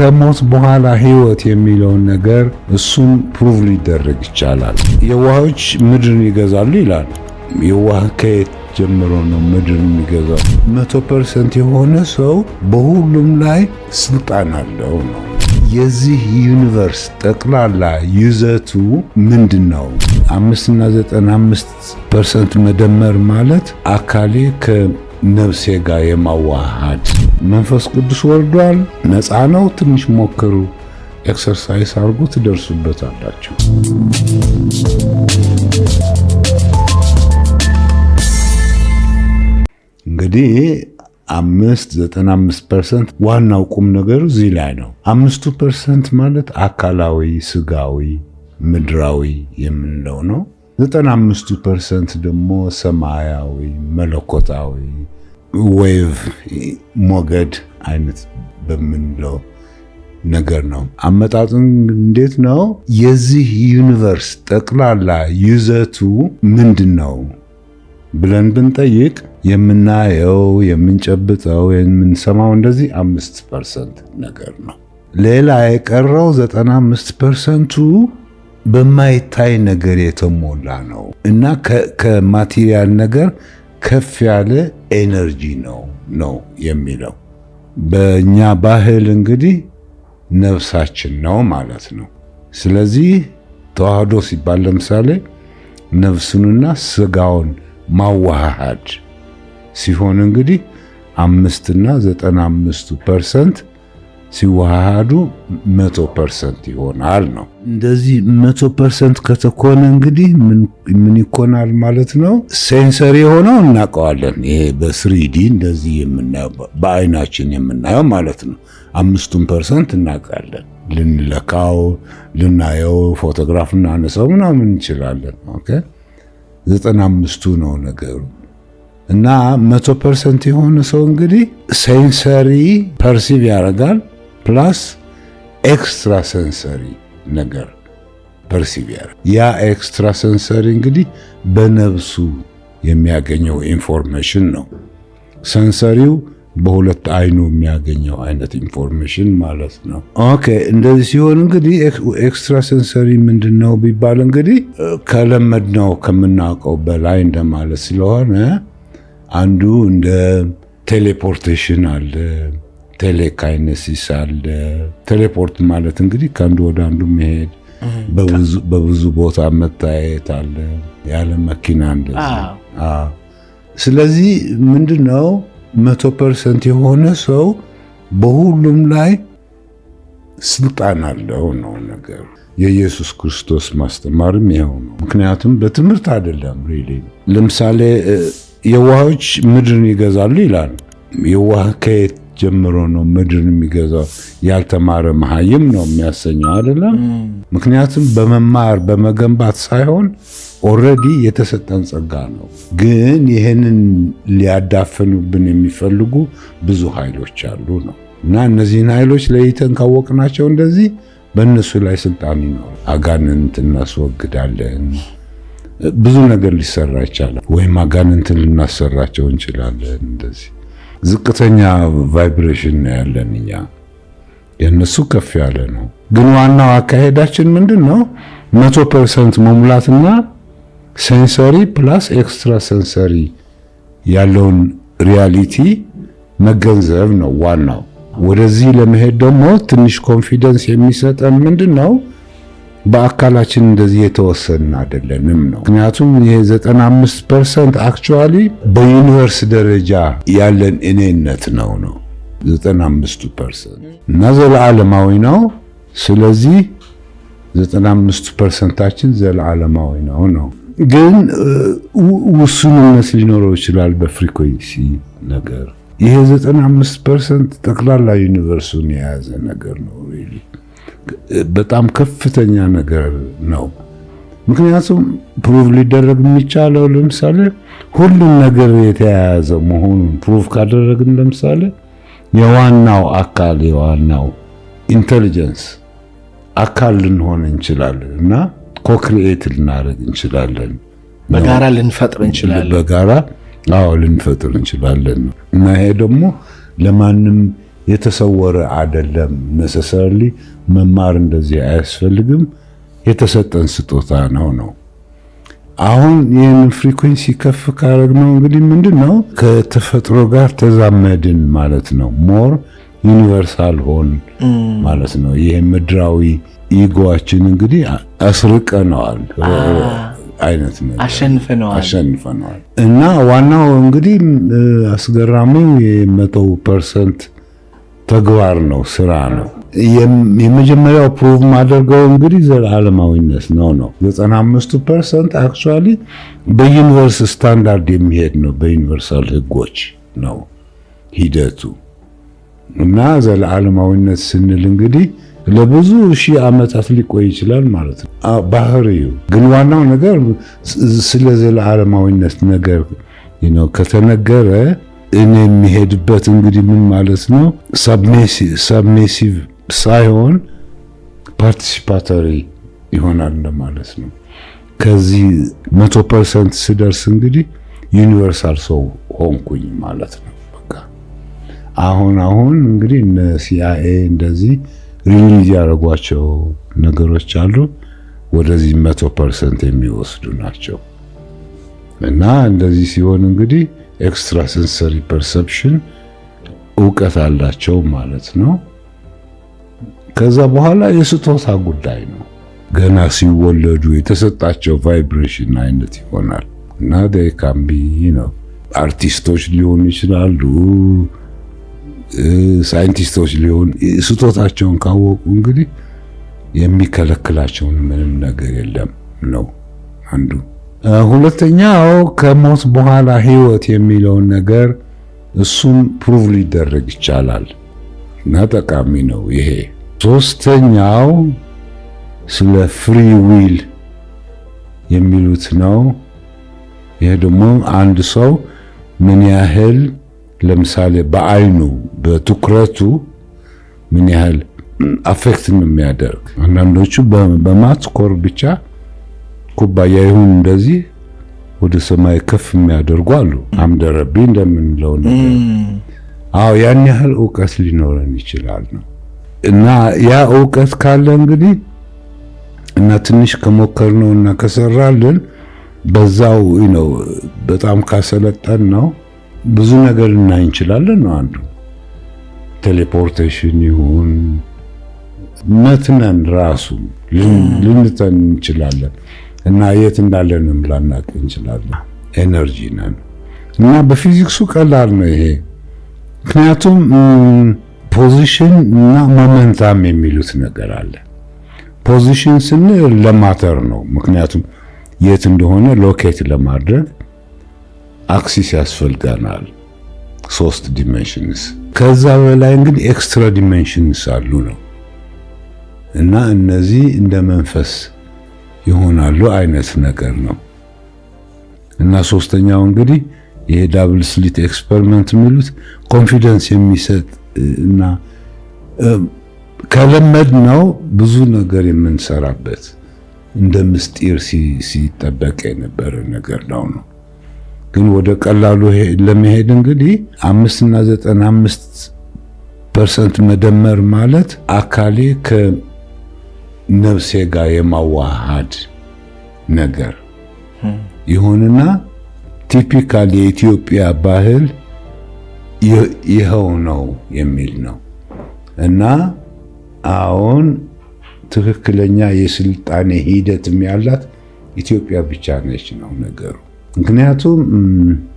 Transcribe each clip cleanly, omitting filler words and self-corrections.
ከሞት በኋላ ህይወት የሚለውን ነገር እሱም ፕሩቭ ሊደረግ ይቻላል። የዋሆች ምድርን ይገዛሉ ይላል። የዋህ ከየት ጀምሮ ነው ምድርን የሚገዛው? 100% የሆነ ሰው በሁሉም ላይ ስልጣን አለው ነው። የዚህ ዩኒቨርስ ጠቅላላ ይዘቱ ምንድነው? 5 እና 95% መደመር ማለት አካሌ ከነፍሴ ጋር የማዋሃድ መንፈስ ቅዱስ ወርዷል። ነፃ ነው። ትንሽ ሞክሩ፣ ኤክሰርሳይዝ አድርጉ፣ ትደርሱበታላችሁ። እንግዲህ 95% ዋናው ቁም ነገሩ እዚህ ላይ ነው። 5% ማለት አካላዊ፣ ስጋዊ፣ ምድራዊ የምንለው ነው። 95% ደግሞ ሰማያዊ፣ መለኮታዊ ዌቭ ሞገድ አይነት በምንለው ነገር ነው። አመጣጡን እንዴት ነው? የዚህ ዩኒቨርስ ጠቅላላ ይዘቱ ምንድነው ብለን ብንጠይቅ የምናየው፣ የምንጨብጠው፣ የምንሰማው እንደዚህ 5% ነገር ነው። ሌላ የቀረው 95%ቱ በማይታይ ነገር የተሞላ ነው እና ከማቴሪያል ነገር ከፍ ያለ ኤነርጂ ነው የሚለው። በእኛ ባህል እንግዲህ ነፍሳችን ነው ማለት ነው። ስለዚህ ተዋህዶ ሲባል ለምሳሌ ነፍሱንና ስጋውን ማዋሃድ ሲሆን እንግዲህ 5 እና 95% ሲዋሃዱ 100% ይሆናል ነው። እንደዚህ 100% ከተኮነ እንግዲህ ምን ይኮናል ማለት ነው? ሴንሰሪ ሆነው እናውቀዋለን። ይሄ በ3D እንደዚህ የምናየው በአይናችን የምናየው ማለት ነው። 5% እናውቃለን። ልንለካው፣ ልናየው፣ ፎቶግራፍ እናነሳው ምናምን እንችላለን። ኦኬ 95ቱ ነው ነገሩ። እና 100% የሆነ ሰው እንግዲህ ሴንሰሪ ፐርሲቭ ያደርጋል ፕላስ ኤክስትራ ሴንሰሪ ነገር ፐርሲቭ ያደርጋል። ያ ኤክስትራ ሴንሰሪ እንግዲህ በነፍሱ የሚያገኘው ኢንፎርሜሽን ነው። ሴንሰሪው በሁለት አይኑ የሚያገኘው አይነት ኢንፎርሜሽን ማለት ነው። ኦኬ እንደዚህ ሲሆን እንግዲህ ኤክስትራ ሴንሰሪ ምንድነው ቢባል እንግዲህ ከለመድነው ከምናውቀው በላይ እንደማለት ስለሆነ አንዱ እንደ ቴሌፖርቴሽን አለ፣ ቴሌካይነሲስ አለ። ቴሌፖርት ማለት እንግዲህ ከአንዱ ወደ አንዱ መሄድ፣ በብዙ ቦታ መታየት አለ፣ ያለ መኪና እንደዚህ። ስለዚህ ምንድነው 100% የሆነ ሰው በሁሉም ላይ ስልጣን አለው ነው ነገር። የኢየሱስ ክርስቶስ ማስተማርም ይኸው ነው። ምክንያቱም በትምህርት አይደለም ሪሊ። ለምሳሌ የዋሆች ምድርን ይገዛሉ ይላል። የዋህ ከየት ጀምሮ ነው ምድርን የሚገዛው? ያልተማረ መሃይም ነው የሚያሰኘው አይደለም። ምክንያቱም በመማር በመገንባት ሳይሆን ኦልሬዲ የተሰጠን ጸጋ ነው። ግን ይህንን ሊያዳፍኑብን የሚፈልጉ ብዙ ኃይሎች አሉ ነው። እና እነዚህን ኃይሎች ለይተን ካወቅናቸው እንደዚህ በእነሱ ላይ ስልጣን ይኖር። አጋንንት እናስወግዳለን። ብዙ ነገር ሊሰራ ይቻላል። ወይም አጋንንትን ልናሰራቸው እንችላለን። እንደዚህ ዝቅተኛ ቫይብሬሽን ነው ያለን እኛ፣ የእነሱ ከፍ ያለ ነው። ግን ዋናው አካሄዳችን ምንድን ነው? 100% መሙላትና ሴንሰሪ ፕላስ ኤክስትራ ሴንሰሪ ያለውን ሪያሊቲ መገንዘብ ነው ዋናው። ወደዚህ ለመሄድ ደግሞ ትንሽ ኮንፊደንስ የሚሰጠን ምንድን ነው? በአካላችን እንደዚህ የተወሰንን አይደለንም ነው። ምክንያቱም ይሄ 95% አክቹዋሊ በዩኒቨርስ ደረጃ ያለን እኔነት ነው 95% እና ዘለዓለማዊ ነው። ስለዚህ 95%ችን ዘለዓለማዊ ነው። ግን ውሱንነት ሊኖረው ይችላል በፍሪኩዌንሲ ነገር። ይሄ 95% ጠቅላላ ዩኒቨርሱን የያዘ ነገር ነው። ሪሊ በጣም ከፍተኛ ነገር ነው። ምክንያቱም ፕሩቭ ሊደረግ የሚቻለው ለምሳሌ ሁሉም ነገር የተያያዘ መሆኑን ፕሩቭ ካደረግን ለምሳሌ የዋናው አካል የዋናው ኢንተሊጀንስ አካል ልንሆን እንችላለን እና ኮክሪኤት ልናደርግ እንችላለን። በጋራ ልንፈጥር እንችላለን። በጋራ ልንፈጥር እንችላለን። እና ይሄ ደግሞ ለማንም የተሰወረ አይደለም። necessarily መማር እንደዚህ አያስፈልግም። የተሰጠን ስጦታ ነው። አሁን ይህን ፍሪኩዌንሲ ከፍ ካረግነው እንግዲህ ምንድነው ከተፈጥሮ ጋር ተዛመድን ማለት ነው። ሞር ዩኒቨርሳል ሆን ማለት ነው። ይሄ ምድራዊ ኢጎአችን እንግዲህ አስርቀነዋል አይነት ነው፣ አሸንፈነዋል። እና ዋናው እንግዲህ አስገራሚው የ100% ተግባር ነው፣ ስራ ነው። የመጀመሪያው ፕሩቭ ማድረገው እንግዲህ ዘላለማዊነት ነው። 95% አክቹአሊ በዩኒቨርስ ስታንዳርድ የሚሄድ ነው፣ በዩኒቨርሳል ህጎች ነው ሂደቱ። እና ዘላለማዊነት ስንል እንግዲህ ለብዙ ሺህ ዓመታት ሊቆይ ይችላል ማለት ነው ባህሪው። ግን ዋናው ነገር ስለ ዘላለማዊነት ነገር ከተነገረ እኔ የሚሄድበት እንግዲህ ምን ማለት ነው ሰብሜሲቭ ሳይሆን ፓርቲሲፓቶሪ ይሆናል ማለት ነው። ከዚህ 100% ስደርስ እንግዲህ ዩኒቨርሳል ሰው ሆንኩኝ ማለት ነው። በቃ አሁን እንግዲህ እነ CIA እንደዚህ ሪሊዝ ያደረጓቸው ነገሮች አሉ፣ ወደዚህ 100% የሚወስዱ ናቸው። እና እንደዚህ ሲሆን እንግዲህ ኤክስትራ ሴንሰሪ ፐርሰፕሽን እውቀት አላቸው ማለት ነው። ከዛ በኋላ የስጦታ ጉዳይ ነው። ገና ሲወለዱ የተሰጣቸው ቫይብሬሽን አይነት ይሆናል። እና ካምቢ አርቲስቶች ሊሆኑ ይችላሉ፣ ሳይንቲስቶች ሊሆኑ ስጦታቸውን ካወቁ እንግዲህ የሚከለክላቸውን ምንም ነገር የለም ነው አንዱ። ሁለተኛው ከሞት በኋላ ህይወት የሚለውን ነገር እሱም ፕሩቭ ሊደረግ ይቻላል እና ጠቃሚ ነው ይሄ። ሶስተኛው ስለ ፍሪ ዊል የሚሉት ነው። ይሄ ደግሞ አንድ ሰው ምን ያህል ለምሳሌ በአይኑ በትኩረቱ ምን ያህል አፌክት ነው የሚያደርግ። አንዳንዶቹ በማትኮር ብቻ ኩባያ ይሁን እንደዚህ ወደ ሰማይ ከፍ የሚያደርጉ አሉ። አምደረቢ እንደምንለው ነገር ያን ያህል እውቀት ሊኖረን ይችላል ነው። እና ያ እውቀት ካለ እንግዲህ እና ትንሽ ከሞከርነው እና ከሰራልን በዛው በጣም ካሰለጠን ነው ብዙ ነገር ልናይ እንችላለን ነው አንዱ። ቴሌፖርቴሽን ይሁን መትነን ራሱ ልንተን እንችላለን እና የት እንዳለንም ላናቅ እንችላለን። ኤነርጂ ነን እና በፊዚክሱ ቀላል ነው ይሄ። ምክንያቱም ፖዚሽን እና ሞመንታም የሚሉት ነገር አለ። ፖዚሽን ስንል ለማተር ነው። ምክንያቱም የት እንደሆነ ሎኬት ለማድረግ አክሲስ ያስፈልገናል፣ 3 ዲሜንሽንስ። ከዛ በላይ እንግዲህ ኤክስትራ ዲሜንሽንስ አሉ ነው እና እነዚህ እንደ መንፈስ ይሆናሉ አይነት ነገር ነው። እና ሶስተኛው እንግዲህ ይሄ ዳብል ስሊት ኤክስፐሪመንት የሚሉት ኮንፊደንስ የሚሰጥ እና ከለመድ ነው ብዙ ነገር የምንሰራበት እንደ ምስጢር ሲጠበቅ የነበረ ነገር ነው። ግን ወደ ቀላሉ ለመሄድ እንግዲህ 5 እና 95% መደመር ማለት አካሌ ከነፍሴ ጋር የማዋሃድ ነገር ይሁንና ቲፒካል የኢትዮጵያ ባህል ይኸው ነው የሚል ነው። እና አሁን ትክክለኛ የስልጣኔ ሂደትም ያላት ኢትዮጵያ ብቻ ነች ነው ነገሩ። ምክንያቱም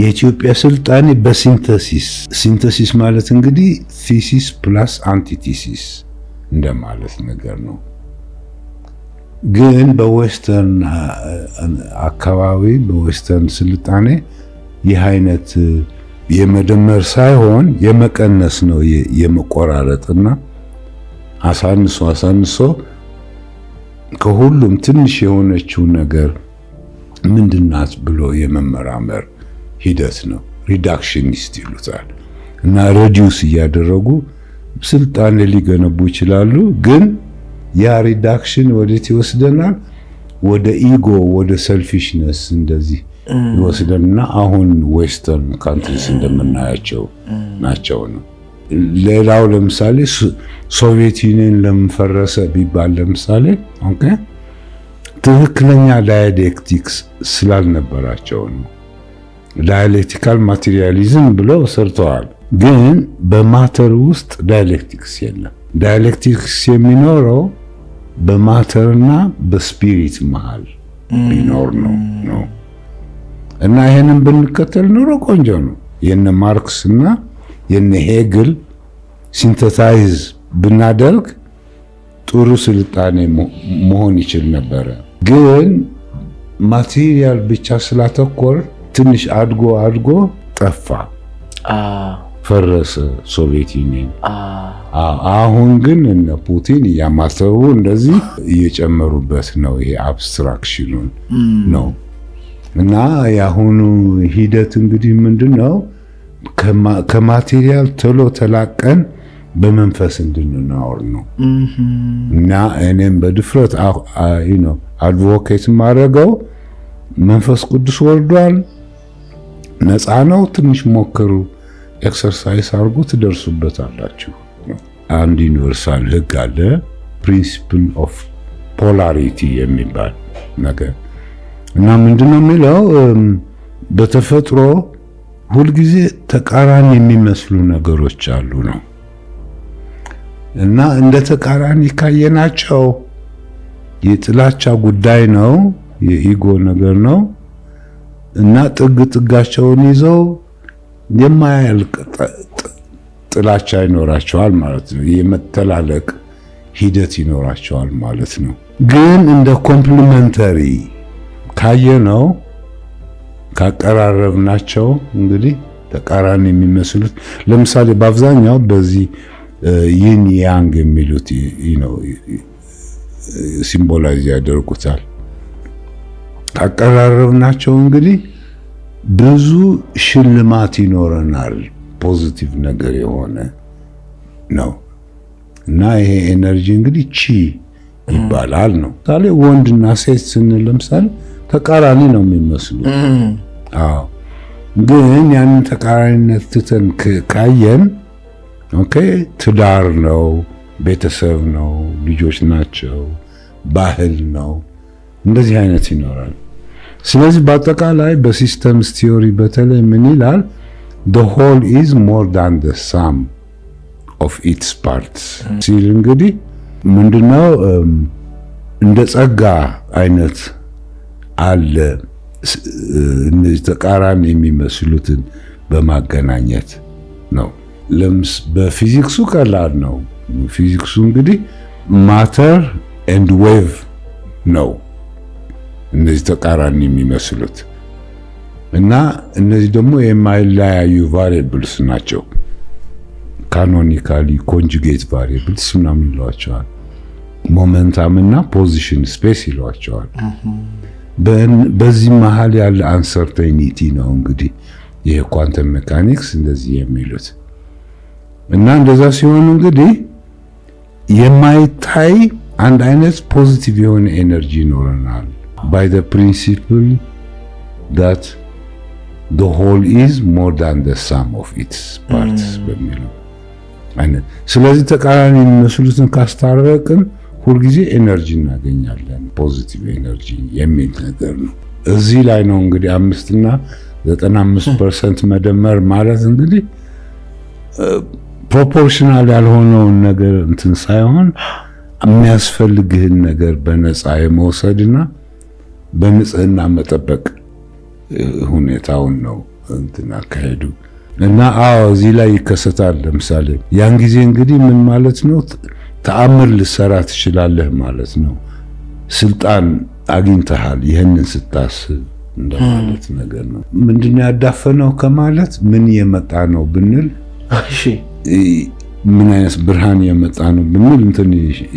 የኢትዮጵያ ስልጣኔ በሲንተሲስ ማለት እንግዲህ ቲሲስ ፕላስ አንቲቲሲስ እንደማለት ነገር ነው። ግን በዌስተርን አካባቢ በዌስተርን ስልጣኔ ይህ አይነት የመደመር ሳይሆን የመቀነስ ነው፣ የመቆራረጥና አሳንሶ ከሁሉም ትንሽ የሆነችው ነገር ምንድናት ብሎ የመመራመር ሂደት ነው። ሪዳክሽኒስት ይሉታል። እና ሬዲዩስ እያደረጉ ስልጣን ሊገነቡ ይችላሉ። ግን ያ ሪዳክሽን ወዴት ይወስደናል? ወደ ኢጎ፣ ወደ ሰልፊሽነስ እንደዚህ ይወስደንና አሁን ዌስተርን ካንትሪስ እንደምናያቸው ናቸው ነው። ሌላው ለምሳሌ ሶቪየት ዩኒየን ለምን ፈረሰ ቢባል ለምሳሌ ኦኬ ትክክለኛ ዳይሌክቲክስ ስላልነበራቸው ነው። ዳይሌክቲካል ማቴሪያሊዝም ብለው ሰርተዋል፣ ግን በማተር ውስጥ ዳይሌክቲክስ የለም። ዳይሌክቲክስ የሚኖረው በማተርና በስፒሪት መሃል ቢኖር ነው። እና ይሄንን ብንከተል ኑሮ ቆንጆ ነው። የነ ማርክስ እና የነ ሄግል ሲንተሳይዝ ብናደርግ ጥሩ ስልጣኔ መሆን ይችል ነበረ። ግን ማቴሪያል ብቻ ስላተኮር ትንሽ አድጎ ጠፋ፣ ፈረሰ ሶቪየት ዩኒየን። አሁን ግን እነ ፑቲን እያማሰቡ እንደዚህ እየጨመሩበት ነው። ይሄ አብስትራክሽኑን ነው። እና የአሁኑ ሂደት እንግዲህ ምንድነው? ከማቴሪያል ቶሎ ተላቀን በመንፈስ እንድንኖር ነው። እና እኔም በድፍረት አድቮኬት ማድረገው መንፈስ ቅዱስ ወርዷል፣ ነፃ ነው፣ ትንሽ ሞክሩ፣ ኤክሰርሳይዝ አድርጉ፣ ትደርሱበታላችሁ። አንድ ዩኒቨርሳል ህግ አለ፣ ፕሪንሲፕል ኦፍ ፖላሪቲ የሚባል ነገር እና ምንድነው የሚለው በተፈጥሮ ሁልጊዜ ተቃራኒ የሚመስሉ ነገሮች አሉ ነው። እና እንደ ተቃራኒ ካየናቸው የጥላቻ ጉዳይ ነው፣ የኢጎ ነገር ነው። እና ጥጋቸውን ይዘው የማያልቅ ጥላቻ ይኖራቸዋል ማለት ነው። የመተላለቅ ሂደት ይኖራቸዋል ማለት ነው። ግን እንደ ኮምፕሊመንተሪ ካየነው ካቀራረብናቸው እንግዲህ ተቃራኒ የሚመስሉት ለምሳሌ በአብዛኛው በዚህ ይን ያንግ የሚሉት ሲምቦላይዝ ያደርጉታል። ካቀራረብናቸው እንግዲህ ብዙ ሽልማት ይኖረናል፣ ፖዚቲቭ ነገር የሆነ ነው። እና ይሄ ኤነርጂ እንግዲህ ቺ ይባላል ነው። ታዲያ ወንድና ሴት ስንል ለምሳሌ ተቃራኒ ነው የሚመስሉ። አዎ፣ ግን ያንን ተቃራኒነት ትተን ካየን ኦኬ ትዳር ነው፣ ቤተሰብ ነው፣ ልጆች ናቸው፣ ባህል ነው፣ እንደዚህ አይነት ይኖራል። ስለዚህ በአጠቃላይ በሲስተምስ ቲዮሪ በተለይ ምን ይላል? the whole is more than the sum of its parts ሲል እንግዲህ ምንድነው እንደ ጸጋ አይነት አለ እነዚህ ተቃራኒ የሚመስሉትን በማገናኘት ነው። በፊዚክሱ ቀላል ነው። ፊዚክሱ እንግዲህ ማተር ኤንድ ዌቭ ነው እነዚህ ተቃራኒ የሚመስሉት እና እነዚህ ደግሞ የማይለያዩ ቫሪያብልስ ናቸው። ካኖኒካሊ ኮንጁጌት ቫሪያብልስ ምናምን ይሏቸዋል። ሞመንታም እና ፖዚሽን ስፔስ ይሏቸዋል። በዚህ መሃል ያለ አንሰርቴኒቲ ነው እንግዲህ ይሄ ኳንተም ሜካኒክስ እንደዚህ የሚሉት እና እንደዛ ሲሆን እንግዲህ የማይታይ አንድ አይነት ፖዚቲቭ የሆነ ኤነርጂ ይኖረናል። by the principle that the whole is more than the sum of its parts በሚለው አይነት። ስለዚህ ተቃራኒ የሚመስሉትን ካስታረቅን ሁልጊዜ ኤነርጂ እናገኛለን፣ ፖዚቲቭ ኤነርጂ የሚል ነገር ነው። እዚህ ላይ ነው እንግዲህ 5 እና 95% መደመር ማለት እንግዲህ ፕሮፖርሽናል ያልሆነውን ነገር እንትን ሳይሆን የሚያስፈልግህን ነገር በነፃ የመውሰድና በንጽህና መጠበቅ ሁኔታውን ነው እንትን አካሄዱ እና እዚህ ላይ ይከሰታል። ለምሳሌ ያን ጊዜ እንግዲህ ምን ማለት ነው? ተአምር ልሰራ ትችላለህ ማለት ነው። ስልጣን አግኝተሃል ይህንን ስታስብ እንደማለት ነገር ነው። ምንድነው ያዳፈነው ከማለት ምን የመጣ ነው ብንል፣ እሺ ምን አይነት ብርሃን የመጣ ነው ብንል እንትን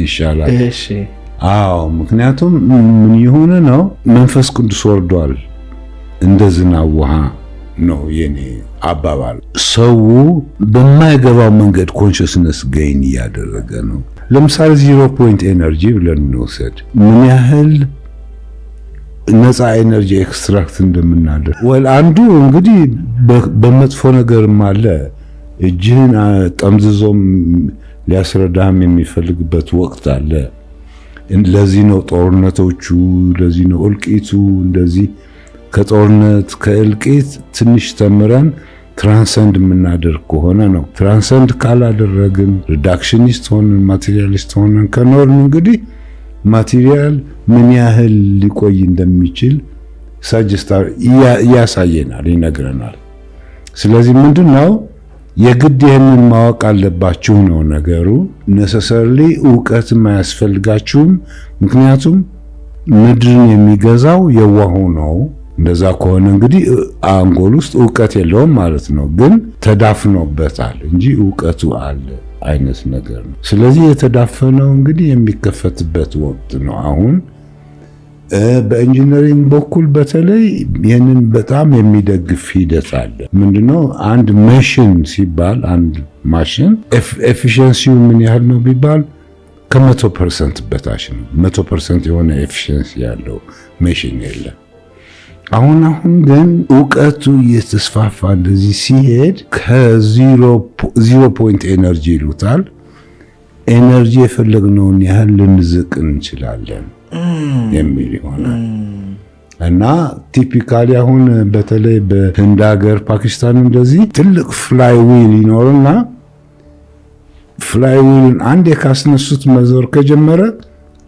ይሻላል። እሺ ምክንያቱም ምን የሆነ ነው? መንፈስ ቅዱስ ወርዷል እንደ ዝናብ ውሃ ነው የኔ አባባል። ሰው በማይገባው መንገድ ኮንሽስነስ ገይን እያደረገ ነው። ለምሳሌ 0 ፖይንት ኤነርጂ ብለን እንውሰድ። ምን ያህል ነፃ ኤነርጂ ኤክስትራክት እንደምናደርግ አንዱ እንግዲህ በመጥፎ ነገርም አለ። እጅህን ጠምዝዞም ሊያስረዳህም የሚፈልግበት ወቅት አለ። ለዚህ ነው ጦርነቶቹ፣ ለዚህ ነው እልቂቱ። እንደዚህ ከጦርነት ከእልቂት ትንሽ ተምረን ትራንሰንድ የምናደርግ ከሆነ ነው። ትራንሰንድ ካላደረግን ሪዳክሽኒስት ሆነን ማቴሪያሊስት ሆነን ከኖርን እንግዲህ ማቴሪያል ምን ያህል ሊቆይ እንደሚችል ሳጀስታር ያሳየናል፣ ይነግረናል። ስለዚህ ምንድነው የግድ ይህንን ማወቅ አለባችሁ ነው ነገሩ። ነሰሰርሊ ዕውቀትም አያስፈልጋችሁም። ምክንያቱም ምድርን የሚገዛው የዋሁ ነው። እንደዛ ከሆነ እንግዲህ አንጎል ውስጥ ዕውቀት የለውም ማለት ነው። ግን ተዳፍኖበታል እንጂ ዕውቀቱ አለ አይነት ነገር ነው። ስለዚህ የተዳፈነው እንግዲህ የሚከፈትበት ወቅት ነው አሁን። በኢንጂነሪንግ በኩል በተለይ ይህንን በጣም የሚደግፍ ሂደት አለ። ምንድነው አንድ ማሽን ሲባል አንድ ማሽን ኤፊሺየንሲው ምን ያህል ነው ቢባል ከ100% በታች ነው። 100% የሆነ ኤፊሺየንሲ ያለው ማሽን የለም። አሁን ግን ዕውቀቱ እየተስፋፋ እንደዚህ ሲሄድ ከ0 ፖይንት ኤነርጂ ይሉታል። ኤነርጂ የፈለግነውን ያህል ልንዝቅ እንችላለን የሚል ይሆናል። እና ቲፒካሊ አሁን በተለይ በህንድ ሀገር፣ ፓኪስታን እንደዚህ ትልቅ ፍላይ ዊል ይኖርና ፍላይ ዊልን አንዴ ካስነሱት መዞር ከጀመረ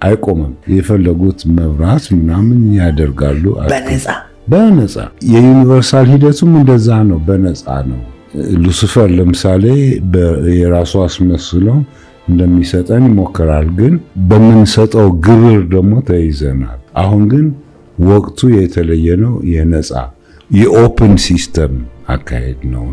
አይቆምም። የፈለጉት መብራት ምናምን ያደርጋሉ በነፃ። የዩኒቨርሳል ሂደቱም እንደዛ ነው፣ በነፃ ነው። ሉሲፈር ለምሳሌ የራሱ አስመስሎ እንደሚሰጠን ይሞክራል፣ ግን በምንሰጠው ግብር ደግሞ ተይዘናል። አሁን ግን ወቅቱ የተለየ ነው። የነፃ የኦፕን ሲስተም አካሄድ ነው።